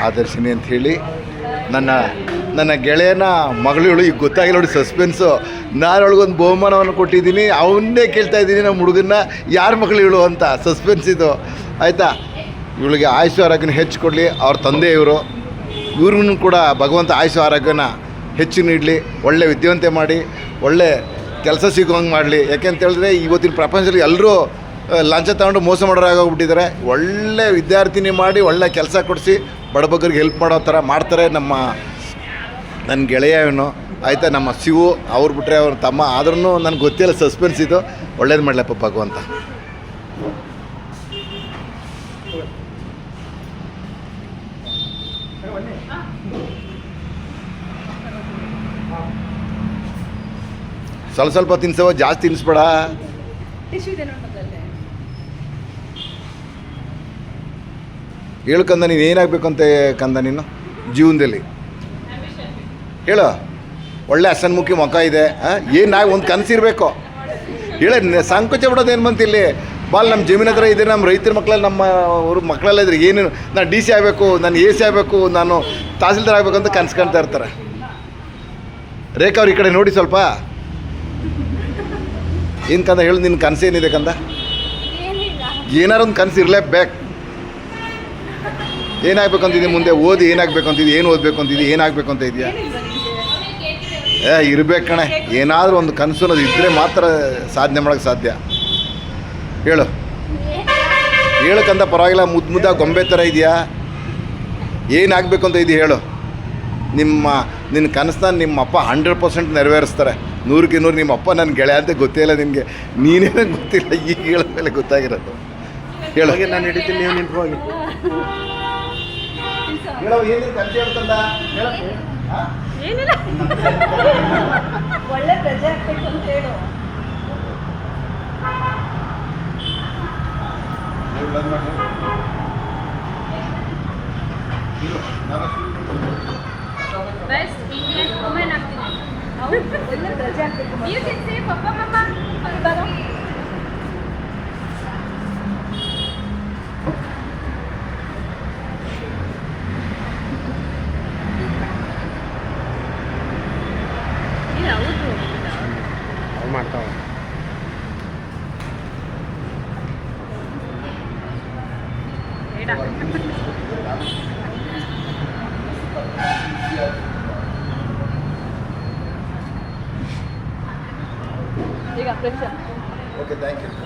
ಆದರ್ಶಿನಿ ಅಂತ ಹೇಳಿ ನನ್ನ ಗೆಳೆಯನ ಮಗಳು ಈಗ ಗೊತ್ತಾಗಿಲ್ಲ ನೋಡಿ ಸಸ್ಪೆನ್ಸು. ನಾನು ಅವಳಿಗೊಂದು ಬಹುಮಾನವನ್ನು ಕೊಟ್ಟಿದ್ದೀನಿ, ಅವನ್ನೇ ಕೇಳ್ತಾ ಇದ್ದೀನಿ ನಮ್ಮ ಹುಡುಗನ್ನ ಯಾರ ಮಗಳು ಇವಳು ಅಂತ. ಸಸ್ಪೆನ್ಸ್ ಇದು ಆಯಿತಾ. ಇವಳಿಗೆ ಆಯುಷ್ ಆರೋಗ್ಯನ ಹೆಚ್ಚು ಕೊಡಲಿ ಅವ್ರ ತಂದೆ ಇವ್ರಿಗೂ ಕೂಡ ಭಗವಂತ ಆಯುಷ್ ಆರೋಗ್ಯನ ಹೆಚ್ಚು ನೀಡಲಿ, ಒಳ್ಳೆ ವಿದ್ಯಾವಂತೆ ಮಾಡಿ ಒಳ್ಳೆ ಕೆಲಸ ಸಿಗೋಂಗೆ ಮಾಡಲಿ. ಯಾಕೆಂತೇಳಿದ್ರೆ ಇವತ್ತಿನ ಪ್ರಪಂಚದಲ್ಲಿ ಎಲ್ಲರೂ ಲಂಚ ತಗೊಂಡು ಮೋಸ ಮಾಡೋರಾಗೋಗ್ಬಿಟ್ಟಿದ್ದಾರೆ. ಒಳ್ಳೆ ವಿದ್ಯಾರ್ಥಿನಿ ಮಾಡಿ ಒಳ್ಳೆ ಕೆಲಸ ಕೊಡಿಸಿ ಬಡಬಗ್ಗರಿಗೆ ಹೆಲ್ಪ್ ಮಾಡೋ ಥರ ಮಾಡ್ತಾರೆ ನನ್ನ ಗೆಳೆಯವನು ಆಯಿತಾ. ನಮ್ಮ ಶಿವು ಅವ್ರು ಬಿಟ್ಟರೆ ಅವ್ರ ತಮ್ಮ ಆದ್ರೂ ನನಗೆ ಗೊತ್ತಿಲ್ಲ, ಸಸ್ಪೆನ್ಸ್ ಇದು. ಒಳ್ಳೇದು ಮಾಡಲಪ್ಪ ಭಗವಂತ. ಸ್ವಲ್ಪ ತಿನ್ಸವ, ಜಾಸ್ತಿ ತಿನ್ನಿಸ್ಬೇಡ. ಹೇಳು ಕಂದ, ನೀನು ಏನಾಗಬೇಕು ಅಂತ ಕಂದ ನೀನು ಜೀವನದಲ್ಲಿ ಹೇಳು. ಒಳ್ಳೆ ಹಸನ್ಮುಖಿ ಮುಖ ಇದೆ, ಏನಾಗಿ ಒಂದು ಕನಸಿರಬೇಕು ಹೇಳ. ಸಂಕೋಚ ಬಿಡೋದು ಏನು ಬಂತು ಇಲ್ಲಿ. ಬಾಲ್ ನಮ್ಮ ಜಮೀನ್ ಹತ್ರ ಇದೆ, ನಮ್ಮ ರೈತರ ಮಕ್ಕಳಲ್ಲಿ ನಮ್ಮ ಅವ್ರ ಮಕ್ಕಳೆಲ್ಲ ಇದ್ರೆ ಏನೇನು ನಾನು DC ಆಗಬೇಕು, ನಾನು AC ಆಗಬೇಕು, ನಾನು ತಹಸೀಲ್ದಾರ್ ಆಗಬೇಕು ಅಂತ ಕನ್ಸ್ಕೊಳ್ತಾ ಇರ್ತಾರೆ. ರೇಖಾ ಅವ್ರು ಈ ಕಡೆ ನೋಡಿ ಸ್ವಲ್ಪ. ಏನು ಕಂದ ಹೇಳು, ನಿನ್ನ ಕನಸು ಏನಿದೆ ಕಂದ? ಏನಾರು ಒಂದು ಕನಸು ಇರಲೇಬೇಕು. ಏನಾಗಬೇಕಂತಿದ್ದೆ ಮುಂದೆ ಓದಿ, ಏನಾಗಬೇಕಂತಿದ್ದೆ, ಏನು ಓದಬೇಕು ಅಂತಿದ್ದೆ, ಏನಾಗಬೇಕು ಅಂತ ಇದೆಯಾ? ಇರಬೇಕು ಕಣೆ. ಏನಾದರೂ ಒಂದು ಕನಸು ಅನ್ನೋದು ಇದ್ದರೆ ಮಾತ್ರ ಸಾಧನೆ ಮಾಡೋಕ್ಕೆ ಸಾಧ್ಯ. ಹೇಳಕ್ಕಂತ ಪರವಾಗಿಲ್ಲ. ಮುದ್ದಾಗಿ ಗೊಂಬೆ ಥರ ಇದೆಯಾ? ಏನಾಗಬೇಕು ಅಂತ ಇದೆಯಾ ಹೇಳು. ನಿನ್ನ ಕನಸನ್ನ ನಿಮ್ಮ ಅಪ್ಪ 100% ನೆರವೇರಿಸ್ತಾರೆ. 100ಕ್ಕೆ 100. ನಿಮ್ಮ ಅಪ್ಪ ನನ್ನ ಗೆಳೆಯ ಅಂತ ಗೊತ್ತೇ ಇಲ್ಲ ನಿನಗೆ, ನೀನೇನೋ ಗೊತ್ತಿಲ್ಲ, ಈಗ ಹೇಳಿದ ಮೇಲೆ ಗೊತ್ತಾಗಿರೋದು. ಹೇಳೋ. ನಾನು ಹಿಡಿತೀನಿ, ನೀವು ನಿಂತು ಹೋಗಿ ಹೇಳೋ. ಏನೇನು ಕನಸು ಹೇಳ್ತಂದ ಏನಿಲ್ಲ, ಒಳ್ಳೆ ಪ್ರಜೆ ಆಗ್ಬೇಕು ಅಂತ ಹೇಳು. ಬೆಸ್ಟ್ ಇಂಡಿಯನ್ ವುಮೆನ್ ಆಗ್ತೀನಿ. ಒಳ್ಳೆ ಪ್ರಜೆ ಆಗ್ಬೇಕು. ಯು ಕ್ಯಾನ್ ಸೇ ಪಪ್ಪ ಮಮ್ಮ ಬರೋ. ಮಾಡ್ತಾವ ಈಗ ಪ್ರೇಕ್ಷಕ. Okay, thank you.